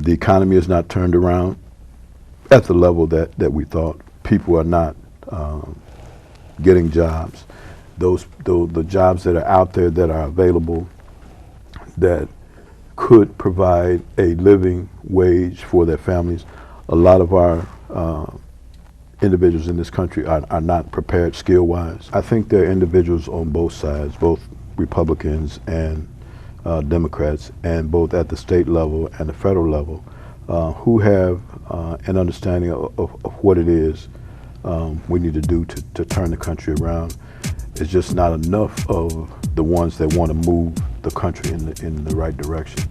The economy is not turned around at the level that we thought. People are not getting jobs. The jobs that are out there that are available that could provide a living wage for their families, a lot of our individuals in this country are not prepared skill-wise. I think there are individuals on both sides, both Republicans and Democrats, and both at the state level and the federal level, who have an understanding of what it is we need to do to turn the country around. It's just not enough of the ones that want to move the country in the right direction.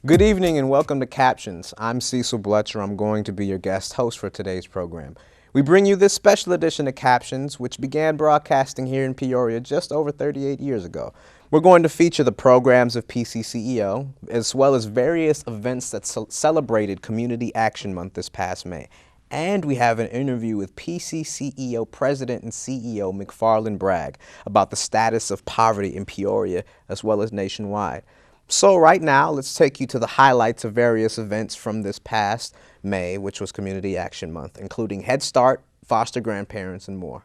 Good evening and welcome to Captions. I'm Cecil Bletcher. I'm going to be your guest host for today's program. We bring you this special edition of Captions, which began broadcasting here in Peoria just over 38 years ago. We're going to feature the programs of PCCEO, as well as various events that celebrated Community Action Month this past May. And we have an interview with PCCEO President and CEO McFarland Bragg about the status of poverty in Peoria, as well as nationwide. So right now, let's take you to the highlights of various events from this past May, which was Community Action Month, including Head Start, foster grandparents, and more.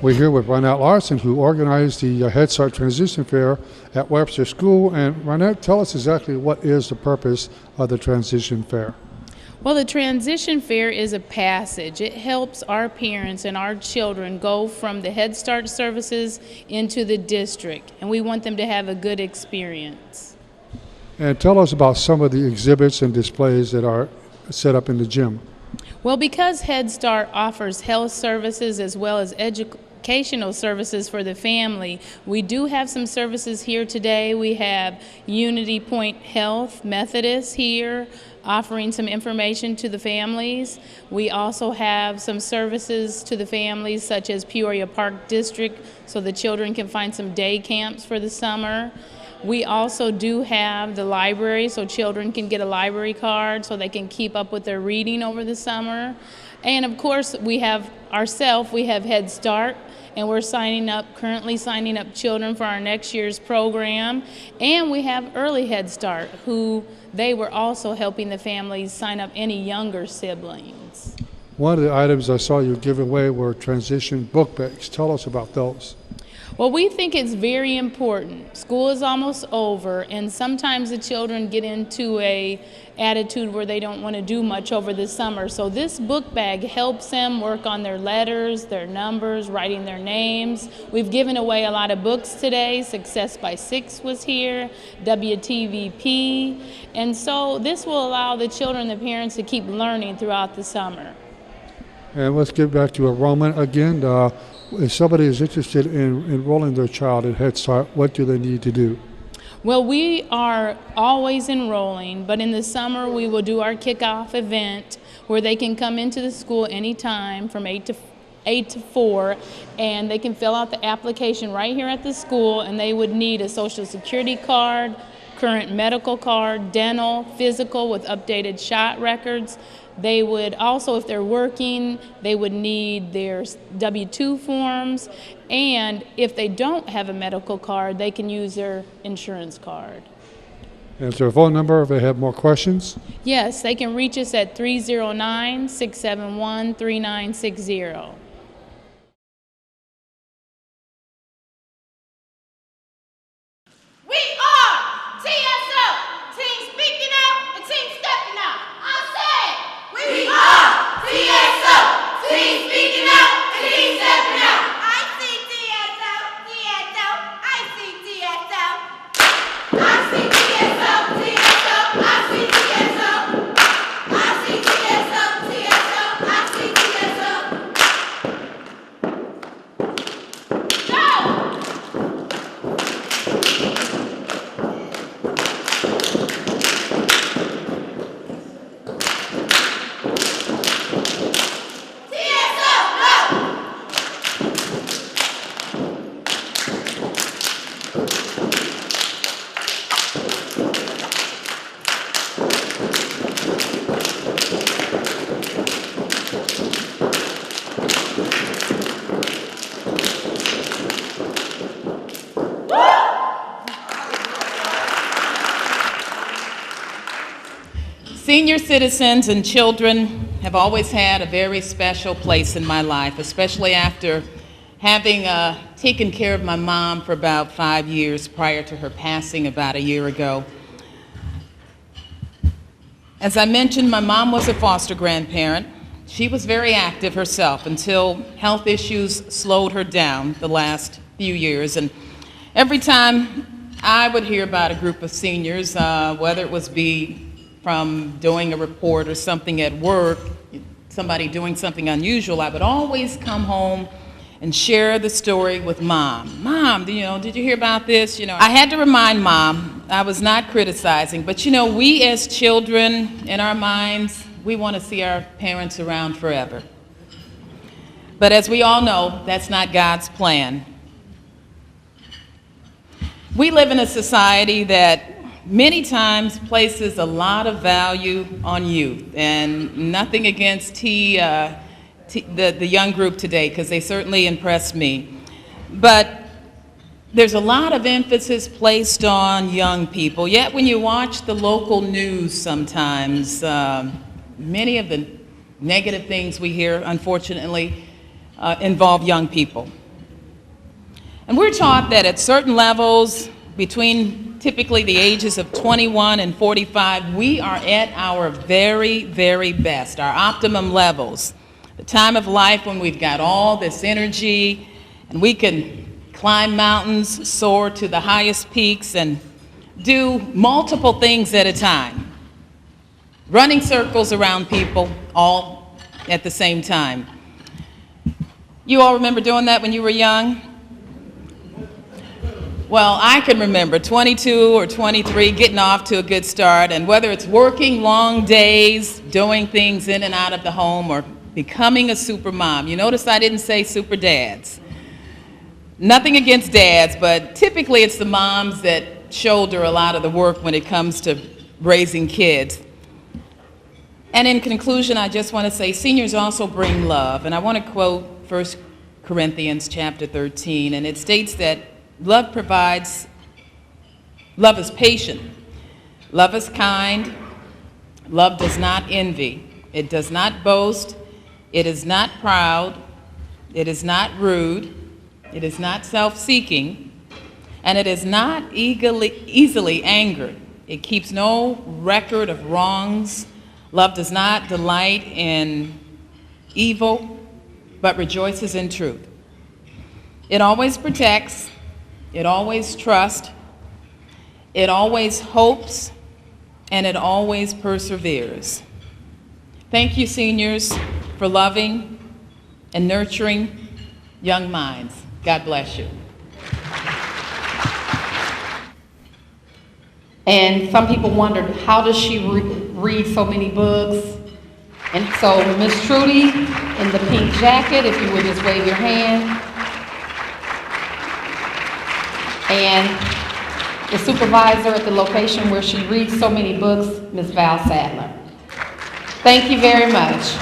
We're here with Ronette Larson, who organized the Head Start Transition Fair at Webster School. And Ronette, tell us exactly what is the purpose of the Transition Fair. Well, the Transition Fair is a passage. It helps our parents and our children go from the Head Start services into the district, and we want them to have a good experience. And tell us about some of the exhibits and displays that are set up in the gym. Well, because Head Start offers health services as well as educational services for the family, we do have some services here today. We have Unity Point Health Methodist here offering some information to the families. We also have some services to the families such as Peoria Park District, so the children can find some day camps for the summer. We also do have the library, so children can get a library card so they can keep up with their reading over the summer. And of course, we have Head Start, and we're currently signing up children for our next year's program. And we have Early Head Start, who they were also helping the families sign up any younger siblings. One of the items I saw you give away were transition book bags. Tell us about those. Well, we think it's very important. School is almost over, and sometimes the children get into a attitude where they don't want to do much over the summer. So this book bag helps them work on their letters, their numbers, writing their names. We've given away a lot of books today. Success by 6 was here, WTVP. And so this will allow the children and the parents to keep learning throughout the summer. And let's get back to enrollment again. If somebody is interested in enrolling their child at Head Start, what do they need to do? Well, we are always enrolling, but in the summer we will do our kickoff event where they can come into the school anytime from 8 to 4, and they can fill out the application right here at the school, and they would need a Social Security card, current medical card, dental, physical with updated shot records. They would also, if they're working, they would need their W-2 forms, and if they don't have a medical card, they can use their insurance card. And is there a phone number if they have more questions? Yes, they can reach us at 309-671-3960. We are TSO, Team Speaking Out and Team Stepping Out. I said, we are TSO, Team Speaking Out and Team Stepping Out. I see TSO, TSO, I see TSO. I see TSO, TSO, I see TSO. I see TSO, TSO, I see TSO. Go! Senior citizens and children have always had a very special place in my life, especially after having taken care of my mom for about 5 years prior to her passing about a year ago. As I mentioned, my mom was a foster grandparent. She was very active herself until health issues slowed her down the last few years. And every time I would hear about a group of seniors, whether it was from doing a report or something at work, somebody doing something unusual, I would always come home and share the story with Mom. Mom, did you hear about this? I had to remind Mom, I was not criticizing, but we as children, in our minds, we want to see our parents around forever. But as we all know, that's not God's plan. We live in a society that many times places a lot of value on youth, and nothing against the young group today, because they certainly impressed me. But there's a lot of emphasis placed on young people, yet when you watch the local news sometimes, many of the negative things we hear, unfortunately, involve young people. And we're taught that at certain levels, between typically the ages of 21 and 45, we are at our very, very best, our optimum levels. The time of life when we've got all this energy and we can climb mountains, soar to the highest peaks, and do multiple things at a time. Running circles around people all at the same time. You all remember doing that when you were young? Well, I can remember 22 or 23 getting off to a good start, and whether it's working long days, doing things in and out of the home, or becoming a super mom. You notice I didn't say super dads. Nothing against dads, but typically it's the moms that shoulder a lot of the work when it comes to raising kids. And in conclusion, I just want to say seniors also bring love, and I want to quote 1 Corinthians chapter 13, and it states that love is patient, love is kind, love does not envy, it does not boast, it is not proud, it is not rude, it is not self-seeking, and it is not easily angered. It keeps no record of wrongs. Love does not delight in evil, but rejoices in truth. It always protects, it always trusts, it always hopes, and it always perseveres. Thank you, seniors, for loving and nurturing young minds. God bless you. And some people wondered, how does she read so many books? And so Miss Trudy in the pink jacket, if you would just wave your hand. And the supervisor at the location where she reads so many books, Ms. Val Sadler. Thank you very much.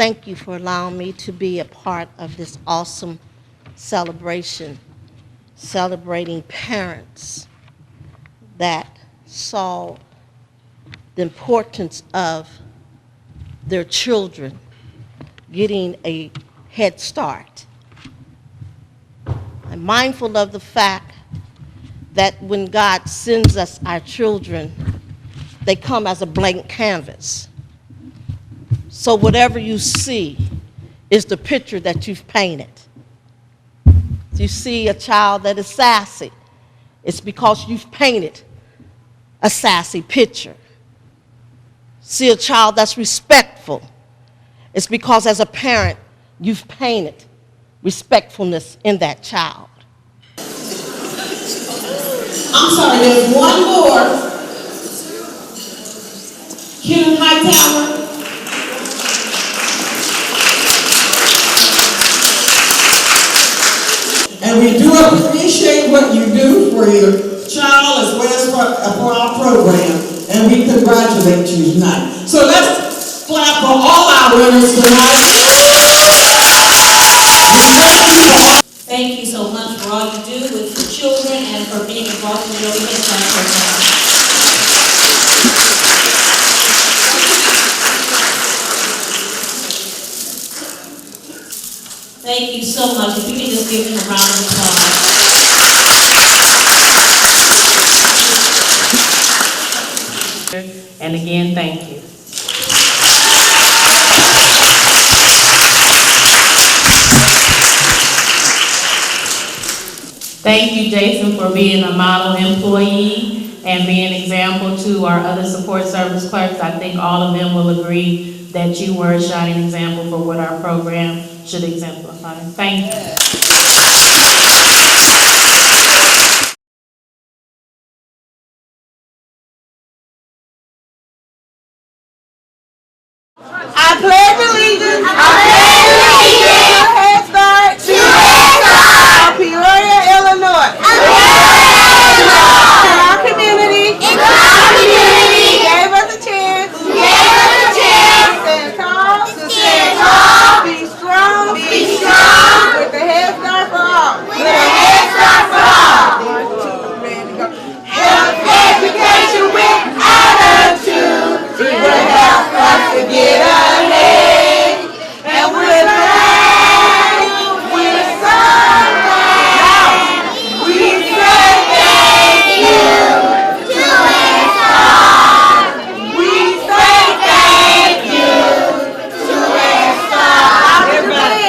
thank you for allowing me to be a part of this awesome celebration, celebrating parents that saw the importance of their children getting a head start. I'm mindful of the fact that when God sends us our children, they come as a blank canvas. So whatever you see is the picture that you've painted. If you see a child that is sassy, it's because you've painted a sassy picture. See a child that's respectful, it's because as a parent, you've painted respectfulness in that child. I'm sorry, there's one more. Hugh Hightower. And we do appreciate what you do for your child as well as for our program. And we congratulate you tonight. So let's clap for all our winners tonight. Thank you so much for all you do with the children and for being involved in the Early Head Start program. Thank you so much. If you can just give them a round of applause. And again, thank you. Thank you, Jason, for being a model employee and being an example to our other support service clerks. I think all of them will agree that you were a shining example for what our program should exemplify. Thank you. I pledge allegiance. I pledge allegiance. To Head Start. To Head Start. Of Peoria, Illinois. Of Peoria, Illinois. To our community. To our community. Who gave us a chance. Who gave us a chance. To stand tall. To stand tall. Be strong. Be strong. With the Head Start for all. With the Head Start for all. 1, 2, ready to go. Health education with attitude will help us to get ahead, and we're glad, we're so glad. We say thank you to Head Start. We say thank you to Head Start. Everybody.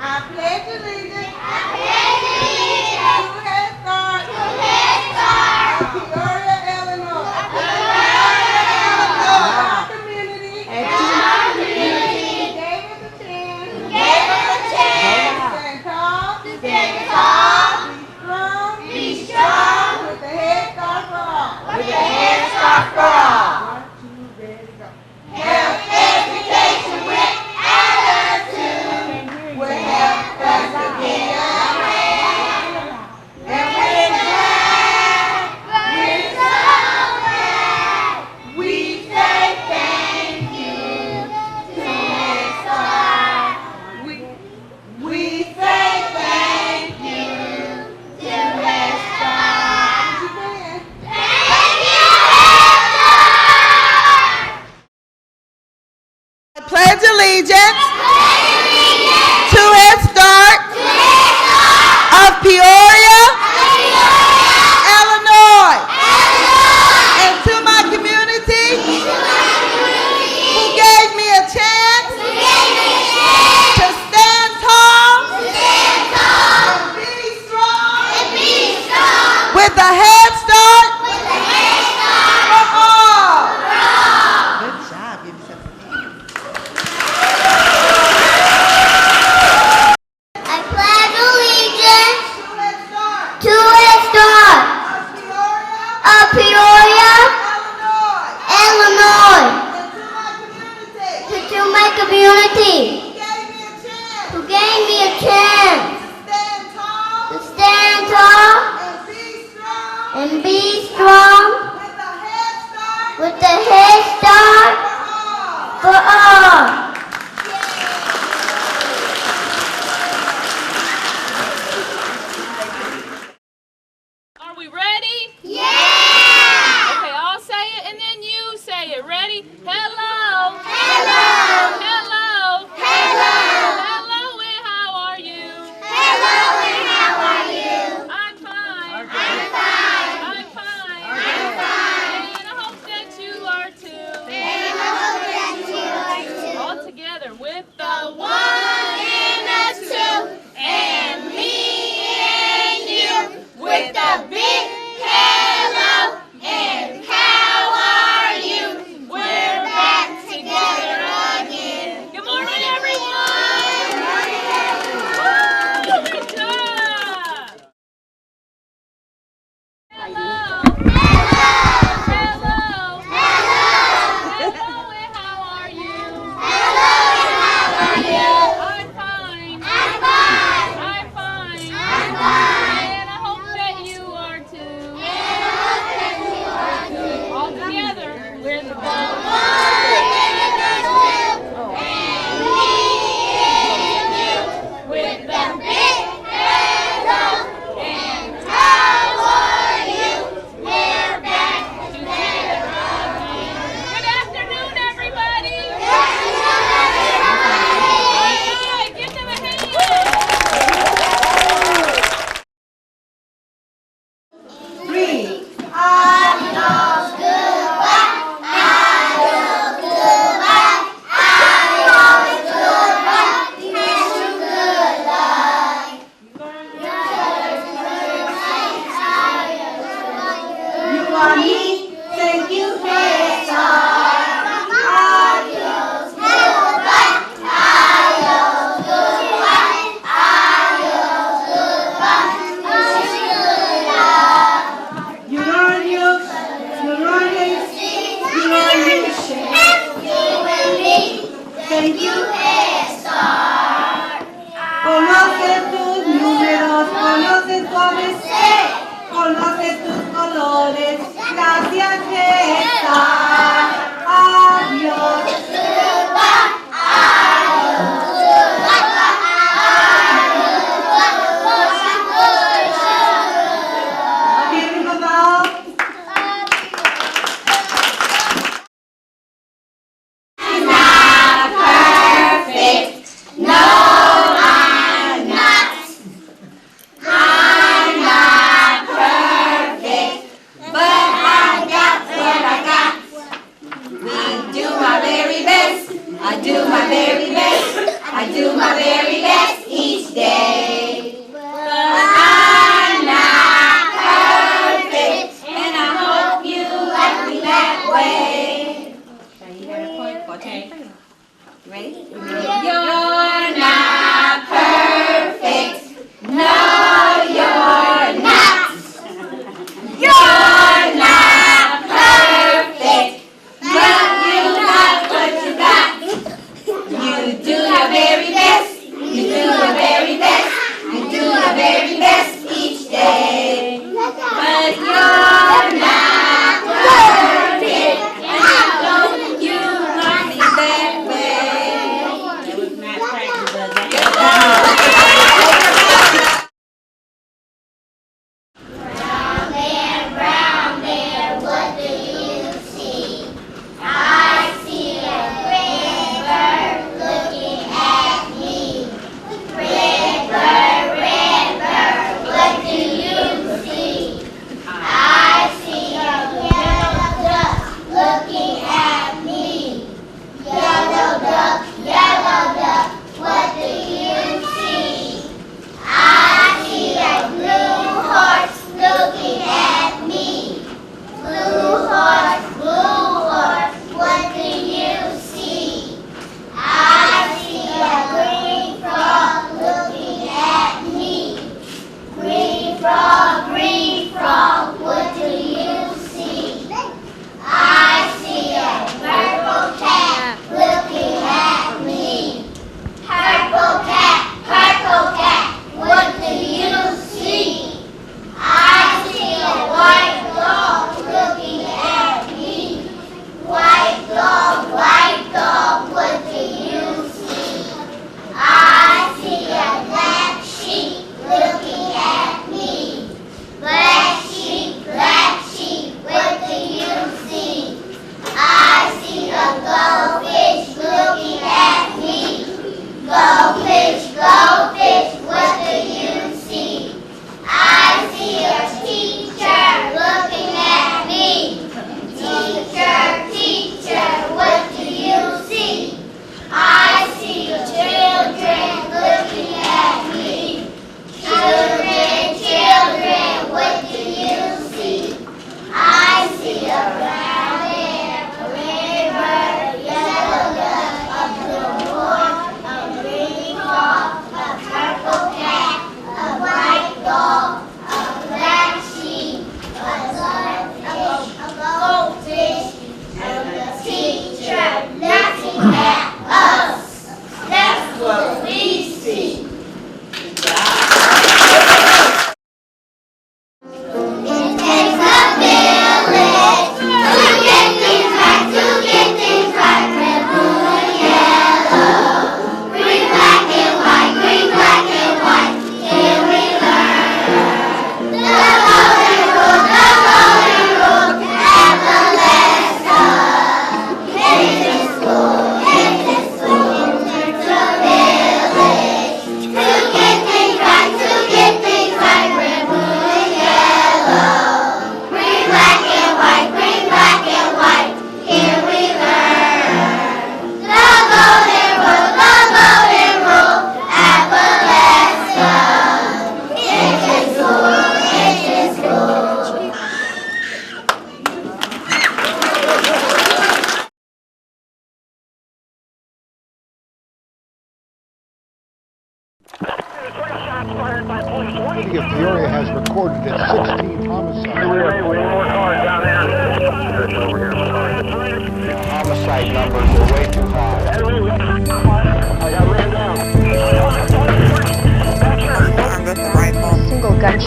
I pledge allegiance. I pledge allegiance to Head Start. To Head Start. Of Peoria, Illinois. Of Peoria, Illinois. Our community. And to our community. Who gave us a chance. Who gave us a chance. To stand tall. To stand tall. Be strong. Be strong. With the Head Start for all. With the Head Start for all. 1, 2, ready to go. Health education with attitude will help us to get ahead. And we're glad, we're so glad. We say thank you to Head Start. We say thank you to Head Start. Thank you, Head Start. I pledge allegiance to Head Start of Peoria, Illinois, and to my community who gave me a chance to stand tall and be strong with the Head Start for all. Good job. Give yourself a hand. I pledge allegiance To Head Start to Head Start of Peoria, of Peoria, Illinois, Illinois, to my community who gave me a chance to stand tall to stand tall and be strong We ready? Yeah! Okay, I'll say it and then you say it. Ready? Hello. Hello. Hello. Hello. Hello and how are you? Hello and how are you? I'm fine. I'm fine. I'm fine. I'm fine. And I hope that you are too. And I hope that you are too. All together with The one and the two, and me and you, with the big hello and how are you? We're back together again. Good morning, everyone. Woo, good job. Hello. Hello. Hello and how are you? Hello and how are you? I'm fine. I'm fine. I'm fine. I'm fine. And I hope that you are too. And I hope that you are too. All together with the One and the two, and me and you, with the big hello and how are you? We're back together again. Good afternoon, everybody. Good afternoon, everybody. All right, give them a hand. Three. Adios, goodbye. Adios, goodbye. Adios, goodbye. Wish you good luck. You are me. Thank you, head start. Adios, goodbye. Adios, goodbye. Adios, goodbye. Wish you good luck. You learn you. You learn it. You learn you. You and me. Thank you. Head Start. Conoce tus números, conoce tu ABC, conoce tus colores. Gracias, Gesta. Adiós. Goodbye. Adios, goodbye. Adios, goodbye. Aquí mi papá. I'm not perfect. No, I'm not. I'm not perfect. But I got what I got.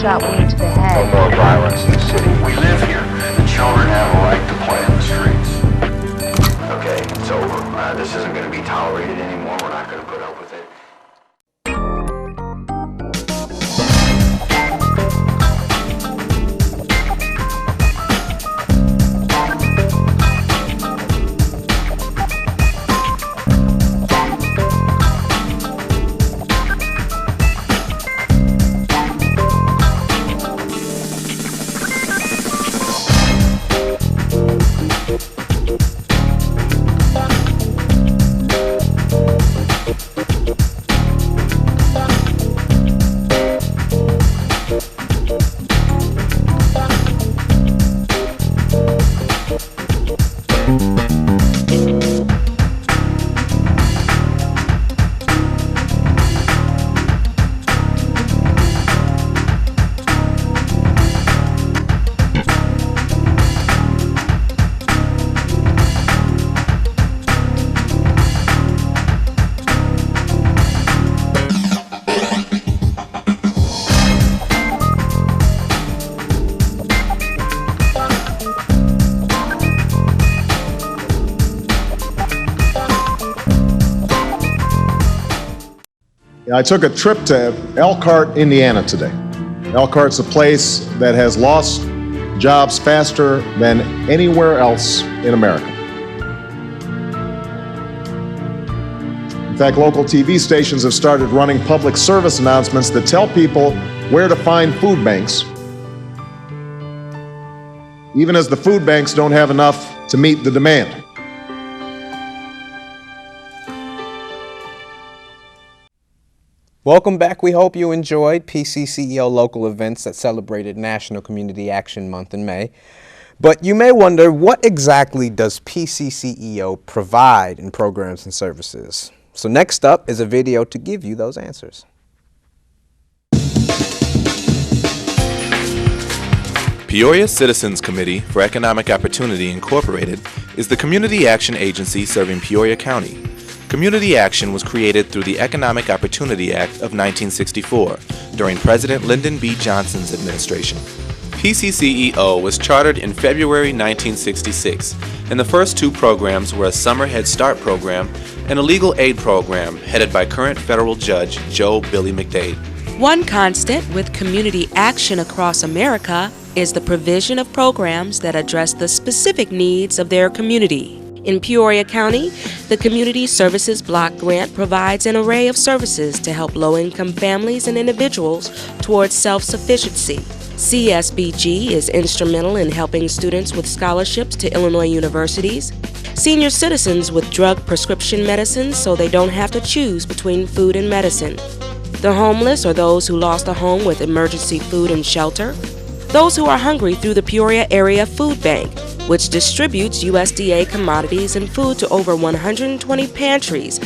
shot wound to the head. No more violence in the city. We live here. The children have a right to play in the streets. Okay, it's over. This isn't going to be tolerated anymore. We're not going to put up with it. I took a trip to Elkhart, Indiana today. Elkhart's a place that has lost jobs faster than anywhere else in America. In fact, local TV stations have started running public service announcements that tell people where to find food banks, even as the food banks don't have enough to meet the demand. Welcome back. We hope you enjoyed PCCEO local events that celebrated National Community Action Month in May. But you may wonder, what exactly does PCCEO provide in programs and services? So next up is a video to give you those answers. Peoria Citizens Committee for Economic Opportunity Incorporated is the community action agency serving Peoria County. Community Action was created through the Economic Opportunity Act of 1964 during President Lyndon B. Johnson's administration. PCCEO was chartered in February 1966, and the first two programs were a Summer Head Start program and a legal aid program headed by current federal judge Joe Billy McDade. One constant with community action across America is the provision of programs that address the specific needs of their community. In Peoria County, the Community Services Block Grant provides an array of services to help low-income families and individuals towards self-sufficiency. CSBG is instrumental in helping students with scholarships to Illinois universities, senior citizens with drug prescription medicines so they don't have to choose between food and medicine, the homeless or those who lost a home with emergency food and shelter, those who are hungry through the Peoria Area Food Bank, which distributes USDA commodities and food to over 120 pantries,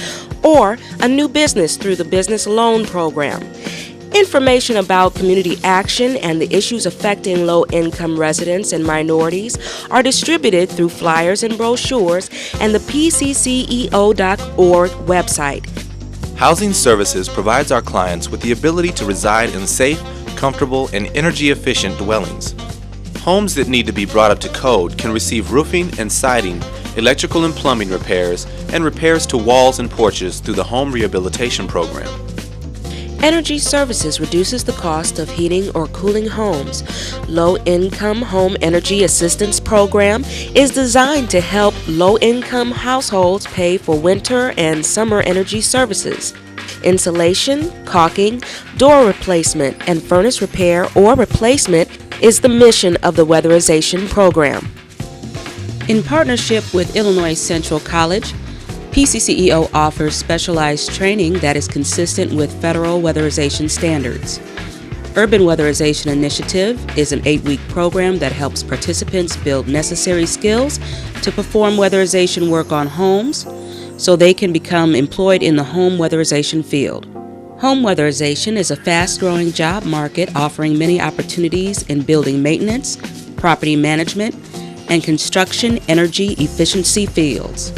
or a new business through the Business Loan Program. Information about community action and the issues affecting low-income residents and minorities are distributed through flyers and brochures and the PCCEO.org website. Housing Services provides our clients with the ability to reside in safe, comfortable, and energy-efficient dwellings. Homes that need to be brought up to code can receive roofing and siding, electrical and plumbing repairs, and repairs to walls and porches through the Home Rehabilitation Program. Energy Services reduces the cost of heating or cooling homes. Low-Income Home Energy Assistance Program is designed to help low-income households pay for winter and summer energy services. Insulation, caulking, door replacement, and furnace repair or replacement is the mission of the Weatherization Program. In partnership with Illinois Central College, PCCEO offers specialized training that is consistent with federal weatherization standards. Urban Weatherization Initiative is an 8-week program that helps participants build necessary skills to perform weatherization work on homes so they can become employed in the home weatherization field. Home weatherization is a fast-growing job market offering many opportunities in building maintenance, property management, and construction energy efficiency fields.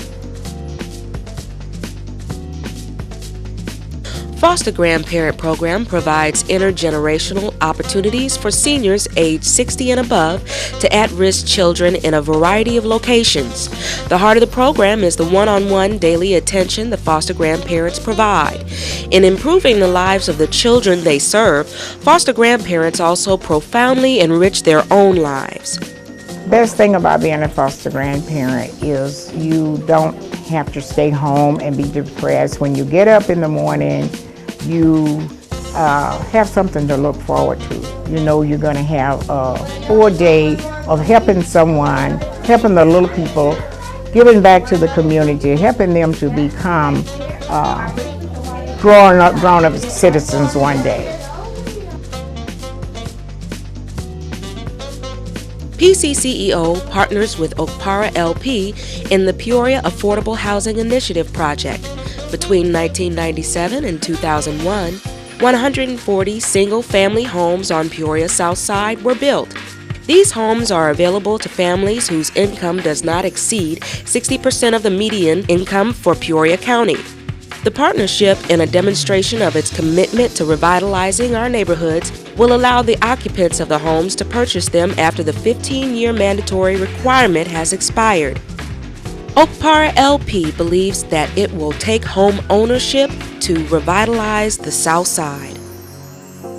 Foster Grandparent Program provides intergenerational opportunities for seniors age 60 and above to at-risk children in a variety of locations. The heart of the program is the one-on-one daily attention the foster grandparents provide. In improving the lives of the children they serve, foster grandparents also profoundly enrich their own lives. Best thing about being a foster grandparent is you don't have to stay home and be depressed. When you get up in the morning, you have something to look forward to. You know you're going to have a full day of helping someone, helping the little people, giving back to the community, helping them to become grown-up citizens one day. PCCEO partners with Okpara LP in the Peoria Affordable Housing Initiative project. Between 1997 and 2001, 140 single-family homes on Peoria's South Side were built. These homes are available to families whose income does not exceed 60% of the median income for Peoria County. The partnership, in a demonstration of its commitment to revitalizing our neighborhoods, will allow the occupants of the homes to purchase them after the 15-year mandatory requirement has expired. Okpara LP believes that it will take home ownership to revitalize the South Side.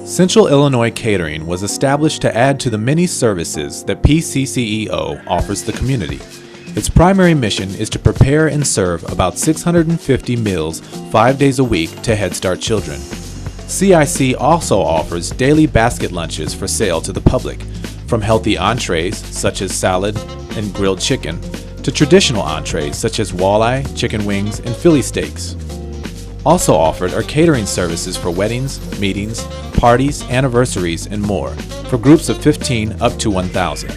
Central Illinois Catering was established to add to the many services that PCCEO offers the community. Its primary mission is to prepare and serve about 650 meals 5 days a week to Head Start children. CIC also offers daily basket lunches for sale to the public, from healthy entrees such as salad and grilled chicken to traditional entrees such as walleye, chicken wings, and Philly steaks. Also offered are catering services for weddings, meetings, parties, anniversaries, and more, for groups of 15 up to 1,000.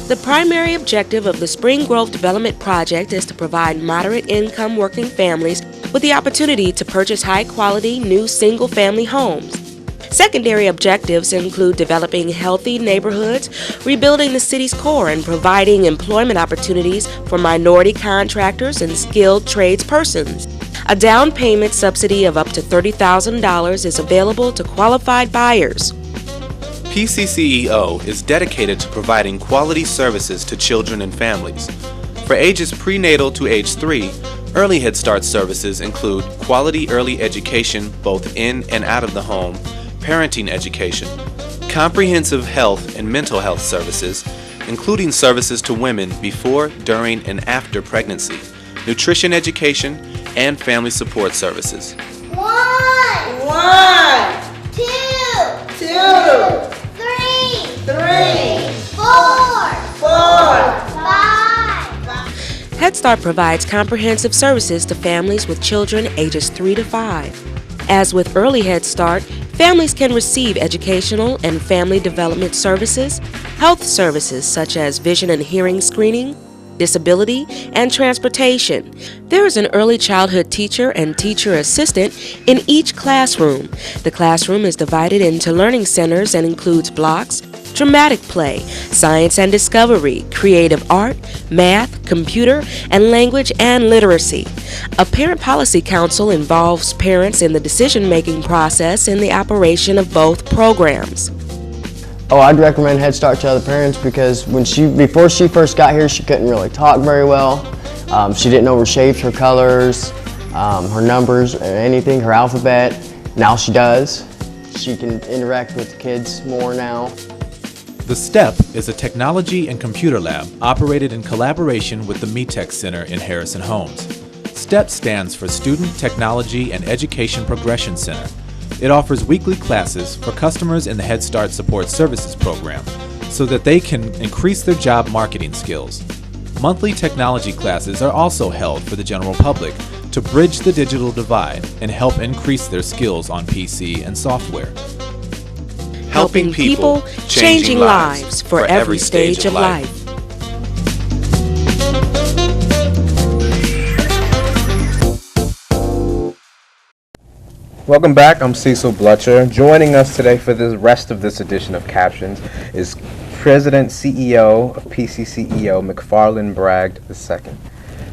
The primary objective of the Spring Grove Development Project is to provide moderate-income working families with the opportunity to purchase high-quality new single-family homes. Secondary objectives include developing healthy neighborhoods, rebuilding the city's core, and providing employment opportunities for minority contractors and skilled tradespersons. A down payment subsidy of up to $30,000 is available to qualified buyers. PCCEO is dedicated to providing quality services to children and families. For ages prenatal to age 3, early Head Start services include quality early education both in and out of the home, parenting education, comprehensive health and mental health services, including services to women before, during, and after pregnancy, nutrition education, and family support services. One, two, three, four, five. Head Start provides comprehensive services to families with children ages 3 to 5. As with Early Head Start, families can receive educational and family development services, health services such as vision and hearing screening, disability, and transportation. There is an early childhood teacher and teacher assistant in each classroom. The classroom is divided into learning centers and includes blocks, dramatic play, science and discovery, creative art, math, computer, and language and literacy. A parent policy council involves parents in the decision-making process in the operation of both programs. Oh, I'd recommend Head Start to other parents because before she first got here, she couldn't really talk very well. She didn't know her shapes, her colors, her numbers, or anything, her alphabet. Now she does. She can interact with the kids more now. The STEP is a technology and computer lab operated in collaboration with the METEC Center in Harrison Homes. STEP stands for Student Technology and Education Progression Center. It offers weekly classes for customers in the Head Start Support Services program so that they can increase their job marketing skills. Monthly technology classes are also held for the general public to bridge the digital divide and help increase their skills on PC and software. Helping people, changing lives for every stage of life. Welcome back. I'm Cecil Blutcher. Joining us today for the rest of this edition of Captions is President CEO of PCCEO, McFarland Bragg II.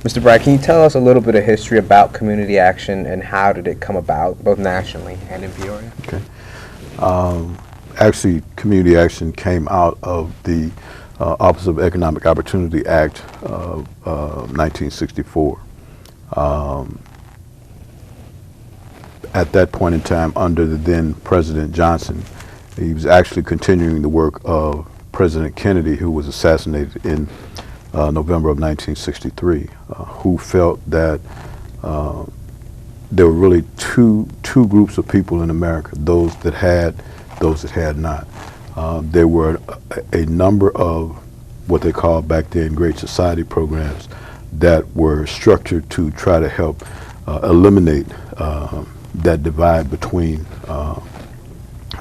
Mr. Bright, can you tell us a little bit of history about community action and how did it come about, both nationally and in Peoria? Okay. Actually, community action came out of the Office of Economic Opportunity Act of 1964. At that point in time, under the then President Johnson, he was actually continuing the work of President Kennedy, who was assassinated in November of 1963, who felt that there were really two groups of people in America, those that had not. There were a number of what they called back then Great Society programs that were structured to try to help eliminate that divide between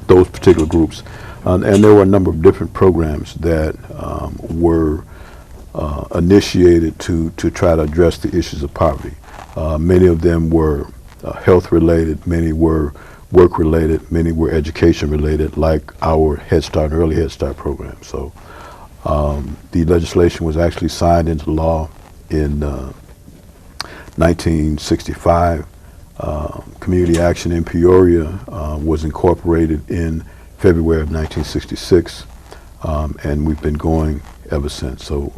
those particular groups. And there were a number of different programs that were initiated to try to address the issues of poverty. Many of them were health related, many were work related, many were education related, like our Head Start and Early Head Start program. So the legislation was actually signed into law in 1965. Community action in Peoria was incorporated in February of 1966, and we've been going ever since. So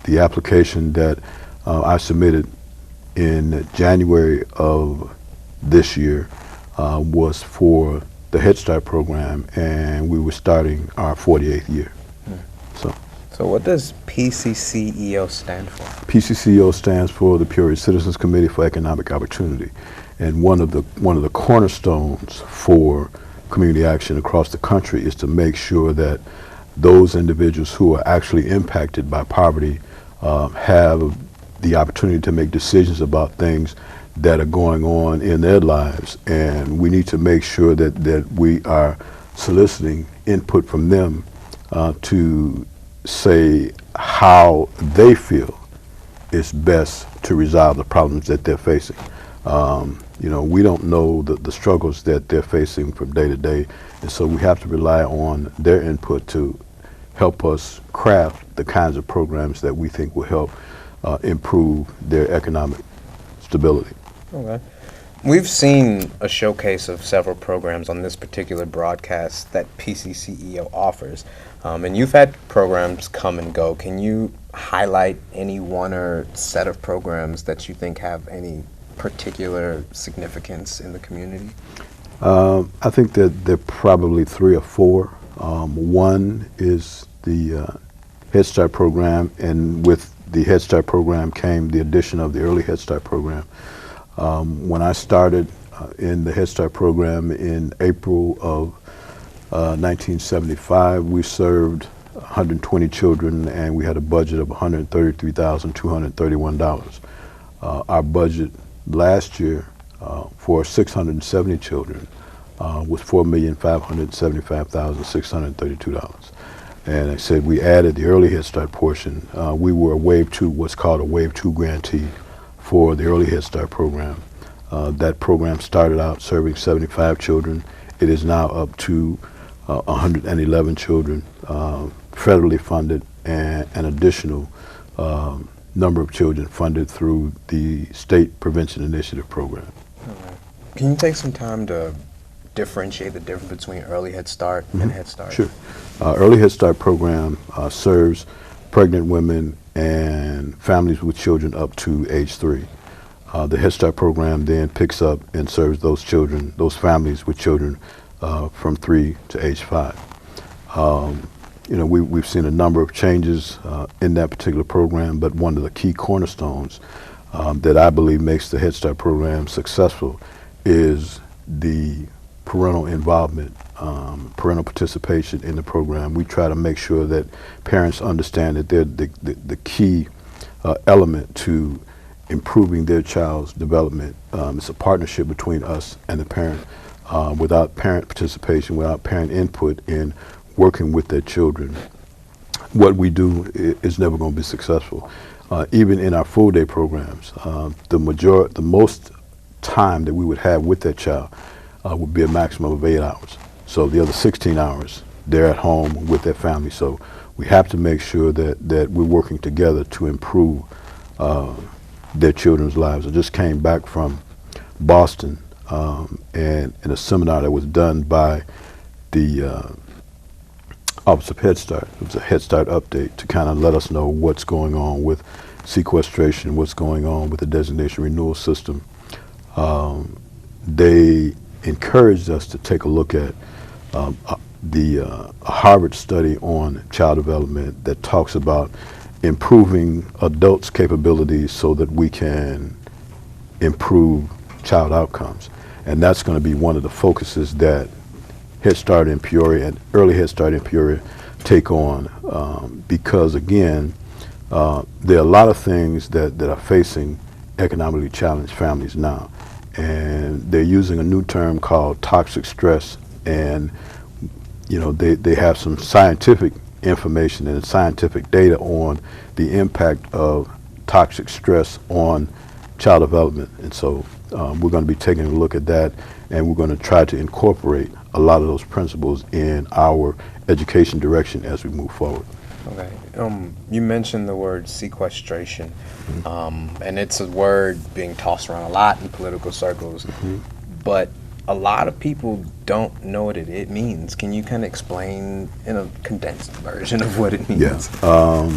the application that I submitted in January of this year was for the Head Start program, and we were starting our 48th year. So what does PCCEO stand for? PCCEO stands for the Peoria Citizens Committee for Economic Opportunity, and one of the cornerstones for community action across the country is to make sure that those individuals who are actually impacted by poverty have the opportunity to make decisions about things that are going on in their lives, and we need to make sure that we are soliciting input from them to say how they feel is best to resolve the problems that they're facing. You know, we don't know the struggles that they're facing from day to day, and so we have to rely on their input to help us craft the kinds of programs that we think will help improve their economic stability. Okay. We've seen a showcase of several programs on this particular broadcast that PCCEO offers, and you've had programs come and go. Can you highlight any one or set of programs that you think have any particular significance in the community? I think that there are probably 3 or 4. One is the Head Start program, and with the Head Start program came the addition of the Early Head Start program. When I started in the Head Start program in April of 1975, we served 120 children, and we had a budget of $133,231. Our budget last year for 670 children was $4,575,632. And I said we added the Early Head Start portion. We were a Wave 2, what's called a Wave 2 grantee for the Early Head Start program. That program started out serving 75 children. It is now up to 111 children, federally funded, and an additional number of children funded through the State Prevention Initiative program. Can you take some time to differentiate the difference between Early Head Start and Head Start? Sure. Early Head Start program serves pregnant women and families with children up to age 3. The Head Start program then picks up and serves those children, those families with children from 3 to age 5. You know, we've seen a number of changes in that particular program, but one of the key cornerstones that I believe makes the Head Start program successful is the parental involvement, parental participation in the program. We try to make sure that parents understand that they're the key element to improving their child's development. It's a partnership between us and the parent. Without parent participation, without parent input in working with their children, what we do is never going to be successful. Even in our full day programs, the most time that we would have with that child would be a maximum of 8 hours. So the other 16 hours, they're at home with their family. So we have to make sure that we're working together to improve their children's lives. I just came back from Boston and in a seminar that was done by the Office of Head Start. It was a Head Start update to kind of let us know what's going on with sequestration, what's going on with the designation renewal system. They encouraged us to take a look at the Harvard study on child development that talks about improving adults' capabilities so that we can improve child outcomes. And that's going to be one of the focuses that Head Start in Peoria and Early Head Start in Peoria take on, because again, there are a lot of things that are facing economically challenged families now, and they're using a new term called toxic stress, and they have some scientific information and scientific data on the impact of toxic stress on child development. And so we're going to be taking a look at that, and we're going to try to incorporate a lot of those principles in our education direction as we move forward. Okay. You mentioned the word sequestration, and it's a word being tossed around a lot in political circles, but a lot of people don't know what it means. Can you kind of explain in a condensed version of what it means? Yeah.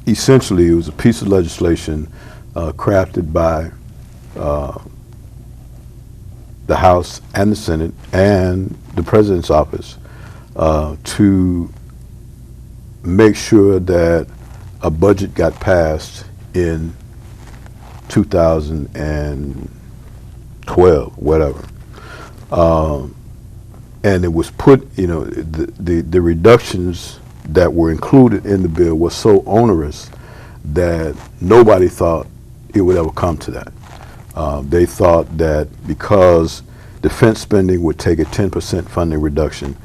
Essentially, it was a piece of legislation crafted by the House and the Senate and the President's office to make sure that a budget got passed in 2012, whatever. And it was put, the reductions that were included in the bill was so onerous that nobody thought it would ever come to that. They thought that because defense spending would take a 10% funding reduction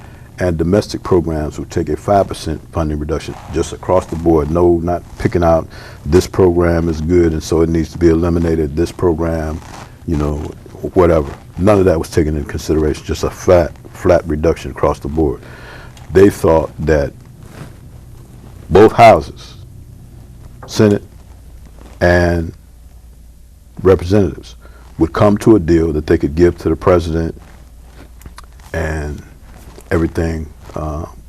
and domestic programs would take a 5% funding reduction just across the board. No, not picking out this program is good and so it needs to be eliminated, this program, whatever. None of that was taken into consideration, just a flat reduction across the board. They thought that both houses, Senate and representatives, would come to a deal that they could give to the president and everything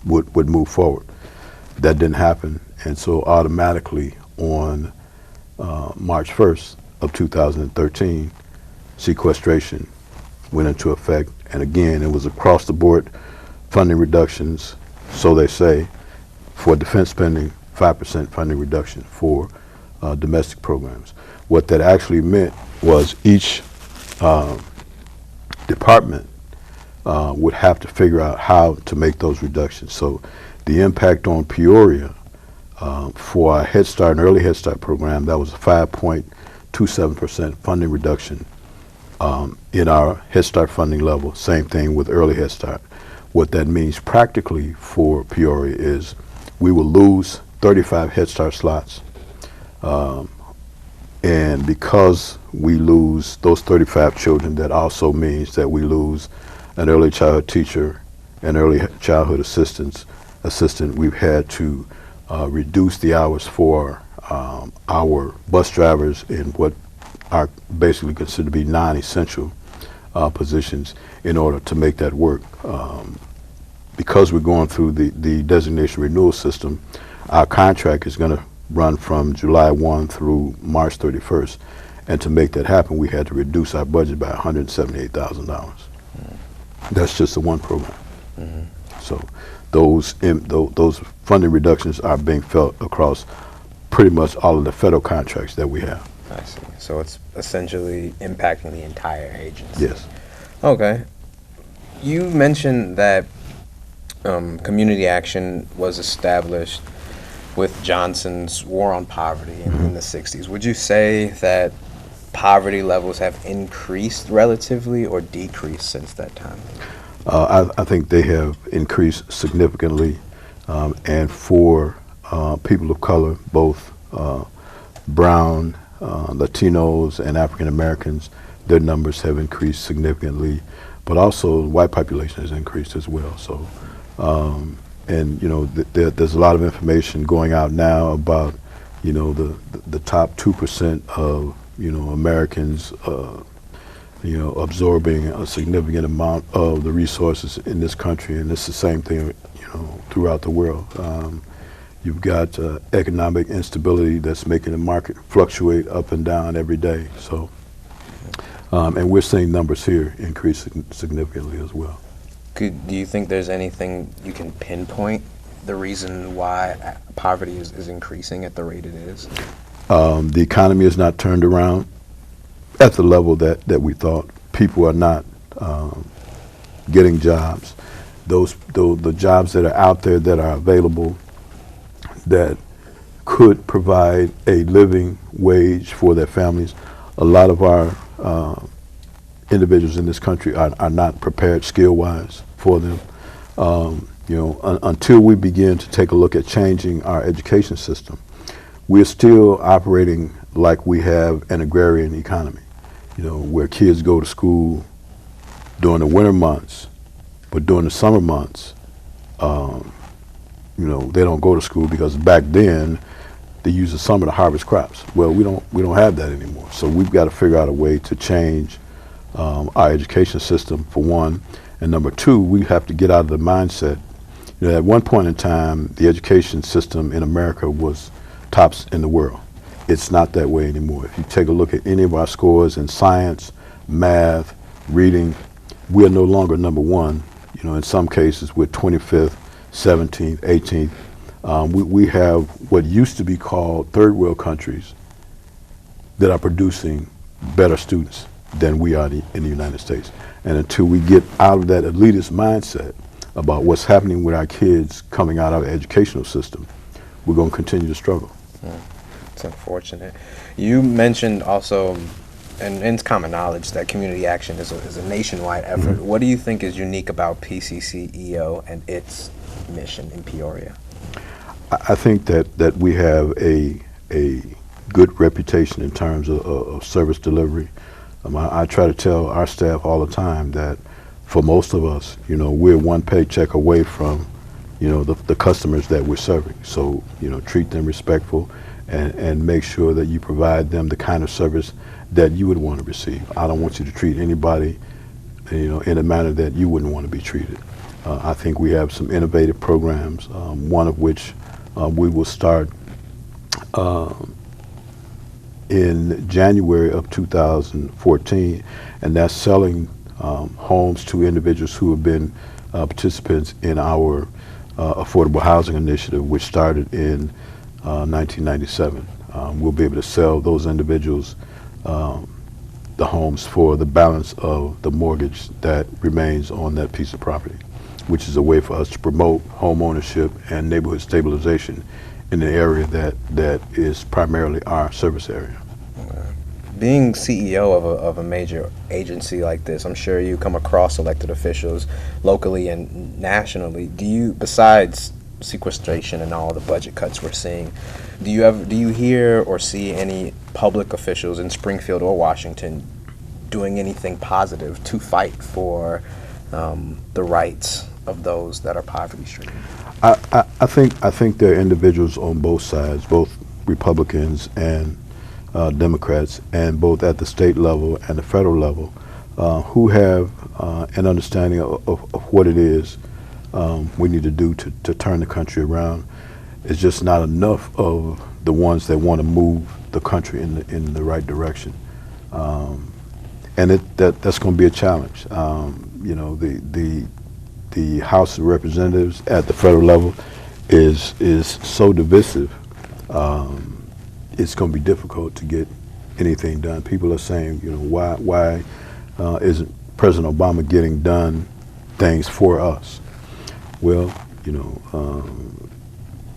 would move forward. That didn't happen, and so automatically on March 1st of 2013, sequestration went into effect, and again, it was across the board funding reductions, so they say, for defense spending, 5% funding reduction for domestic programs. What that actually meant was each department would have to figure out how to make those reductions. So the impact on Peoria for our Head Start and Early Head Start program, that was a 5.27% funding reduction in our Head Start funding level. Same thing with Early Head Start. What that means practically for Peoria is we will lose 35 Head Start slots. And because we lose those 35 children, that also means that we lose an early childhood teacher, an early childhood assistant. We've had to reduce the hours for our bus drivers in what are basically considered to be non-essential positions in order to make that work. Because we're going through the designation renewal system, our contract is going to run from July 1 through March 31st. And to make that happen, we had to reduce our budget by $178,000. That's just the one program. So those funding reductions are being felt across pretty much all of the federal contracts that we have. I see. So it's essentially impacting the entire agency. Yes. Okay. You mentioned that community action was established with Johnson's War on Poverty in the 60s. Would you say that poverty levels have increased relatively or decreased since that time? I think they have increased significantly, and for people of color, both brown, Latinos, and African Americans, their numbers have increased significantly, but also the white population has increased as well. So, and there's a lot of information going out now about the top 2% of, Americans, absorbing a significant amount of the resources in this country, and it's the same thing, throughout the world. You've got economic instability that's making the market fluctuate up and down every day. So, and we're seeing numbers here increase significantly as well. Do you think there's anything you can pinpoint the reason why poverty is increasing at the rate it is? The economy is not turned around at the level that we thought. People are not getting jobs. The jobs that are out there that are available that could provide a living wage for their families, a lot of our individuals in this country are not prepared skill-wise for them. Until we begin to take a look at changing our education system, we're still operating like we have an agrarian economy, where kids go to school during the winter months, but during the summer months, they don't go to school because back then they used the summer to harvest crops. Well, we don't have that anymore. So we've got to figure out a way to change our education system, for one, and number two, we have to get out of the mindset. At one point in time, the education system in America was tops in the world. It's not that way anymore. If you take a look at any of our scores in science, math, reading, we are no longer number one. In some cases, we're 25th, 17th, 18th. We have what used to be called third world countries that are producing better students than we are in the United States. And until we get out of that elitist mindset about what's happening with our kids coming out of our educational system, we're going to continue to struggle. It's unfortunate. You mentioned also, and it's common knowledge, that community action is a nationwide effort. Mm-hmm. What do you think is unique about PCCEO and its mission in Peoria? I think that we have a good reputation in terms of service delivery. I try to tell our staff all the time that for most of us, we're one paycheck away from, the customers that we're serving. So, treat them respectful and make sure that you provide them the kind of service that you would want to receive. I don't want you to treat anybody, in a manner that you wouldn't want to be treated. I think we have some innovative programs, one of which we will start in January of 2014, and that's selling homes to individuals who have been participants in our affordable housing initiative, which started in 1997. We'll be able to sell those individuals the homes for the balance of the mortgage that remains on that piece of property, which is a way for us to promote home ownership and neighborhood stabilization in an area that is primarily our service area. Being CEO of a major agency like this, I'm sure you come across elected officials locally and nationally. Do you, besides sequestration and all the budget cuts we're seeing, do you hear or see any public officials in Springfield or Washington doing anything positive to fight for the rights of those that are poverty-stricken? I think there are individuals on both sides, both Republicans and Democrats, and both at the state level and the federal level, who have an understanding of what it is we need to do to turn the country around. It's just not enough of the ones that want to move the country in the right direction, and that's going to be a challenge. The House of Representatives at the federal level is so divisive. It's going to be difficult to get anything done. People are saying, why isn't President Obama getting done things for us? Well,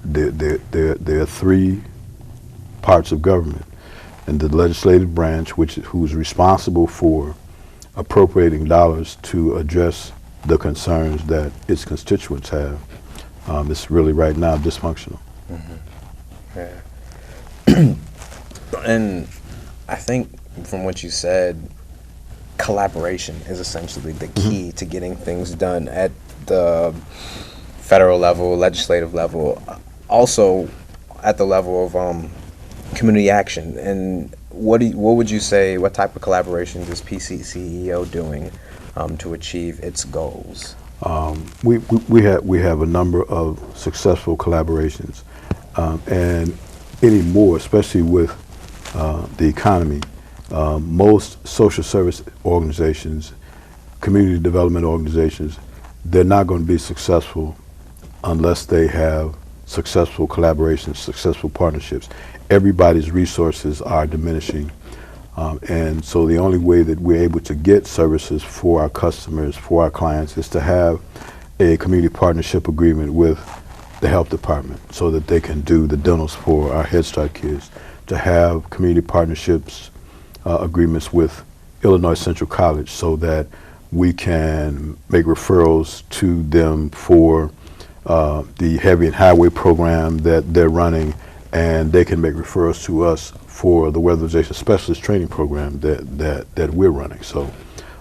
there are three parts of government, and the legislative branch, who's responsible for appropriating dollars to address the concerns that its constituents have, is really right now dysfunctional. Mm-hmm. Yeah. And I think from what you said, collaboration is essentially the key to getting things done at the federal level, legislative level, also at the level of community action, and what would you say, what type of collaborations is PCCEO doing to achieve its goals? We have a number of successful collaborations, and anymore, especially with the economy, most social service organizations, community development organizations, they're not going to be successful unless they have successful collaborations, successful partnerships. Everybody's resources are diminishing. And so the only way that we're able to get services for our customers, for our clients, is to have a community partnership agreement with the health department so that they can do the dentals for our Head Start kids, to have community partnerships agreements with Illinois Central College so that we can make referrals to them for the heavy and highway program that they're running, and they can make referrals to us for the weatherization specialist training program that we're running. So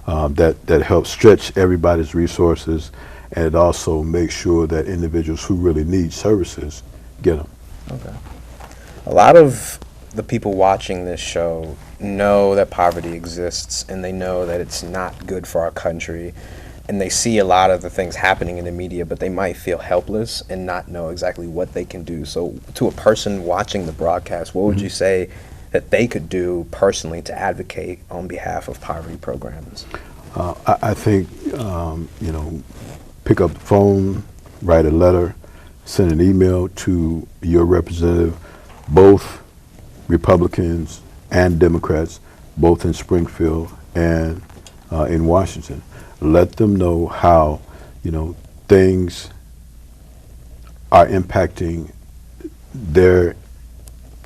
that helps stretch everybody's resources, and it also makes sure that individuals who really need services get them. Okay. A lot of the people watching this show know that poverty exists, and they know that it's not good for our country, and they see a lot of the things happening in the media, but they might feel helpless and not know exactly what they can do. So to a person watching the broadcast, what would you say that they could do personally to advocate on behalf of poverty programs? I think, pick up the phone, write a letter, send an email to your representative, both Republicans and Democrats, both in Springfield and in Washington. Let them know how, things are impacting their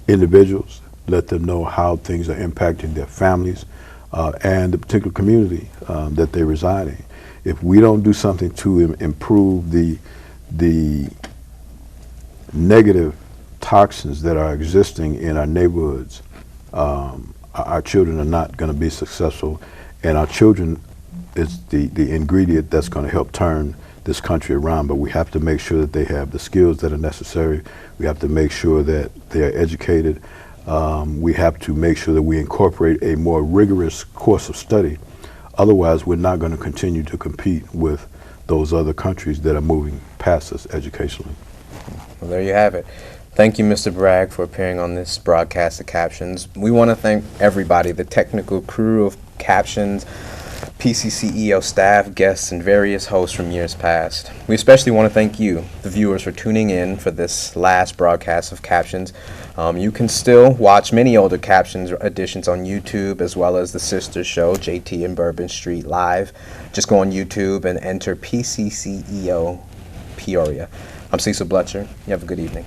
individuals. Let them know how things are impacting their families and the particular community that they reside in. If we don't do something to improve the negative toxins that are existing in our neighborhoods, our children are not going to be successful, and our children is the ingredient that's going to help turn this country around. But we have to make sure that they have the skills that are necessary. We have to make sure that they are educated. We have to make sure that we incorporate a more rigorous course of study. Otherwise, we're not going to continue to compete with those other countries that are moving past us educationally. Well, there you have it. Thank you, Mr. Bragg, for appearing on this broadcast of Captions. We want to thank everybody, the technical crew of Captions, PCCEO staff, guests, and various hosts from years past. We especially want to thank you, the viewers, for tuning in for this last broadcast of Captions. You can still watch many older Captions editions on YouTube, as well as the sister show, JT and Bourbon Street Live. Just go on YouTube and enter PCCEO Peoria. I'm Cecil Bletcher. You have a good evening.